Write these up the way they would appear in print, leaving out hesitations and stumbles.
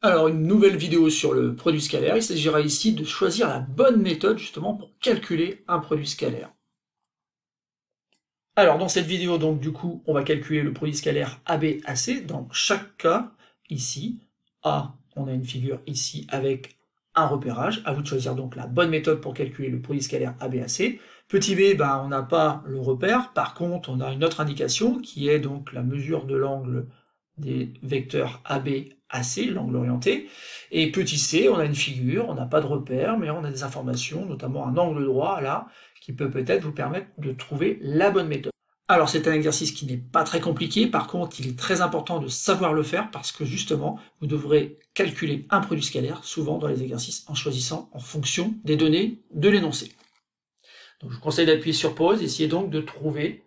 Alors, une nouvelle vidéo sur le produit scalaire. Il s'agira ici de choisir la bonne méthode justement pour calculer un produit scalaire. Alors, dans cette vidéo, donc du coup, on va calculer le produit scalaire AB/AC. Dans chaque cas, ici, A, on a une figure ici avec un repérage. À vous de choisir donc la bonne méthode pour calculer le produit scalaire AB/AC. Petit b, ben, on n'a pas le repère. Par contre, on a une autre indication qui est donc la mesure de l'angle des vecteurs AB/AC, l'angle orienté. Et petit c, on a une figure, on n'a pas de repère, mais on a des informations, notamment un angle droit là, qui peut peut-être vous permettre de trouver la bonne méthode. Alors c'est un exercice qui n'est pas très compliqué, par contre il est très important de savoir le faire parce que justement vous devrez calculer un produit scalaire souvent dans les exercices en choisissant en fonction des données de l'énoncé. Donc je vous conseille d'appuyer sur pause, essayez donc de trouver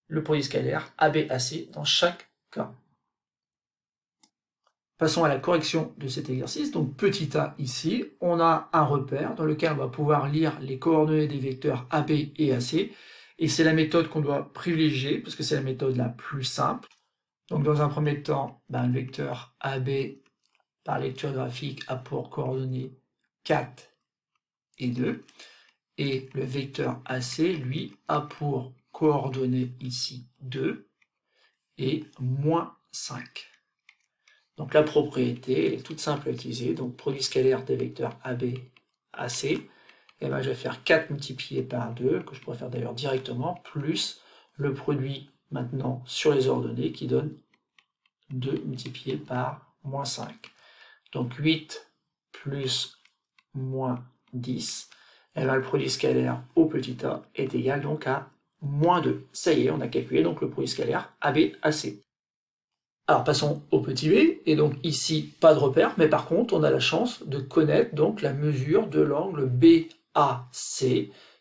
le produit scalaire AB/AC dans chaque cas. Passons à la correction de cet exercice. Donc petit a ici, on a un repère dans lequel on va pouvoir lire les coordonnées des vecteurs AB et AC. Et c'est la méthode qu'on doit privilégier parce que c'est la méthode la plus simple. Donc dans un premier temps, le vecteur AB par lecture graphique a pour coordonnées 4 et 2. Et le vecteur AC, lui, a pour coordonnées ici 2 et moins 5. Donc la propriété est toute simple à utiliser. Donc produit scalaire des vecteurs AB, AC, et je vais faire 4 multiplié par 2, que je pourrais faire d'ailleurs directement, plus le produit maintenant sur les ordonnées qui donne 2 multiplié par moins 5. Donc 8 plus moins 10, et le produit scalaire au petit a est égal donc à moins 2. Ça y est, on a calculé donc le produit scalaire AB/AC. Alors passons au petit b, et donc ici pas de repère, mais par contre on a la chance de connaître donc la mesure de l'angle BAC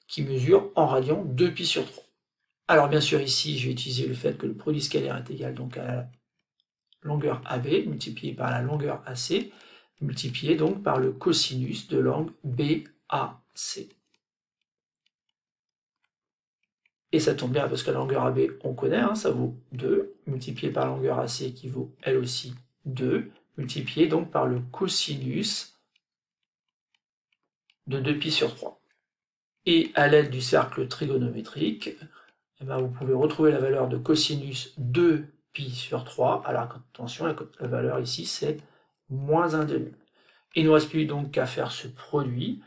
qui mesure en radian 2π sur 3. Alors bien sûr ici je vais utiliser le fait que le produit scalaire est égal donc à la longueur AB multiplié par la longueur AC multiplié donc par le cosinus de l'angle BAC. Et ça tombe bien parce que la longueur AB, on connaît, ça vaut 2, multiplié par la longueur AC qui vaut elle aussi 2, multiplié donc par le cosinus de 2π sur 3. Et à l'aide du cercle trigonométrique, vous pouvez retrouver la valeur de cosinus 2π sur 3. Alors attention, la valeur ici c'est moins 1/2. Il ne nous reste plus donc qu'à faire ce produit.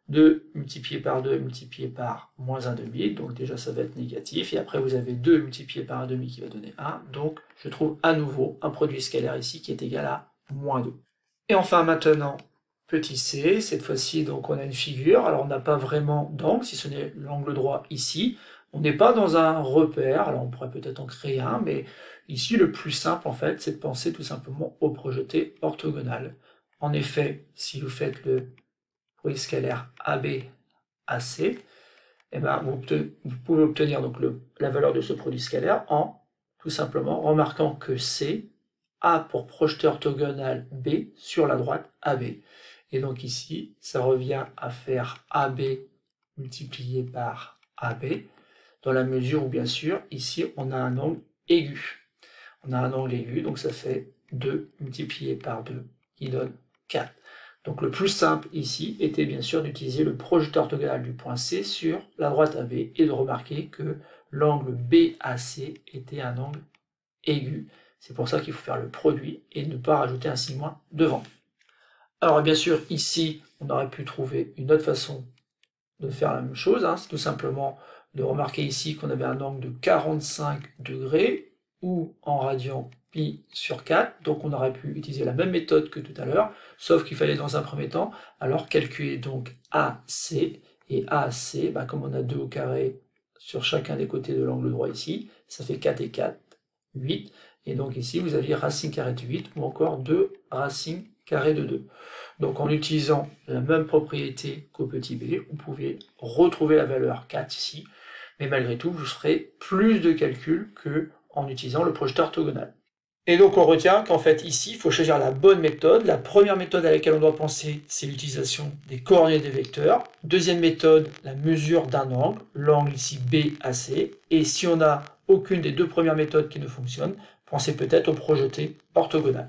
2 multiplié par 2 multiplié par moins 1/2, donc déjà ça va être négatif, et après vous avez 2 multiplié par 1/2 qui va donner 1, donc je trouve à nouveau un produit scalaire ici qui est égal à moins 2. Et enfin maintenant, petit c, cette fois-ci donc on a une figure, alors on n'a pas vraiment d'angle, si ce n'est l'angle droit ici, on n'est pas dans un repère, alors on pourrait peut-être en créer un, mais ici le plus simple en fait c'est de penser tout simplement au projeté orthogonal. En effet, si vous faites le produit scalaire AB/AC, vous pouvez obtenir donc la valeur de ce produit scalaire en tout simplement remarquant que C a pour projeté orthogonal B sur la droite AB. Et donc ici, ça revient à faire AB multiplié par AB, dans la mesure où bien sûr, ici on a un angle aigu. On a un angle aigu, donc ça fait 2 multiplié par 2 qui donne 4. Donc le plus simple ici était bien sûr d'utiliser le projeté orthogonal du point C sur la droite AB et de remarquer que l'angle BAC était un angle aigu. C'est pour ça qu'il faut faire le produit et ne pas rajouter un signe moins devant. Alors bien sûr ici on aurait pu trouver une autre façon de faire la même chose, c'est tout simplement de remarquer ici qu'on avait un angle de 45 degrés ou en radian pi sur 4, donc on aurait pu utiliser la même méthode que tout à l'heure, sauf qu'il fallait dans un premier temps alors calculer donc AC, et AC, comme on a 2 au carré sur chacun des côtés de l'angle droit ici, ça fait 4 et 4, 8, et donc ici vous aviez racine carrée de 8, ou encore 2 racine carrée de 2. Donc en utilisant la même propriété qu'au petit b, vous pouvez retrouver la valeur 4 ici, mais malgré tout, vous ferez plus de calculs qu'en utilisant le projeté orthogonal. Et donc on retient qu'en fait ici, il faut choisir la bonne méthode. La première méthode à laquelle on doit penser, c'est l'utilisation des coordonnées des vecteurs. Deuxième méthode, la mesure d'un angle, l'angle ici BAC. Et si on n'a aucune des deux premières méthodes qui ne fonctionnent, pensez peut-être au projeté orthogonal.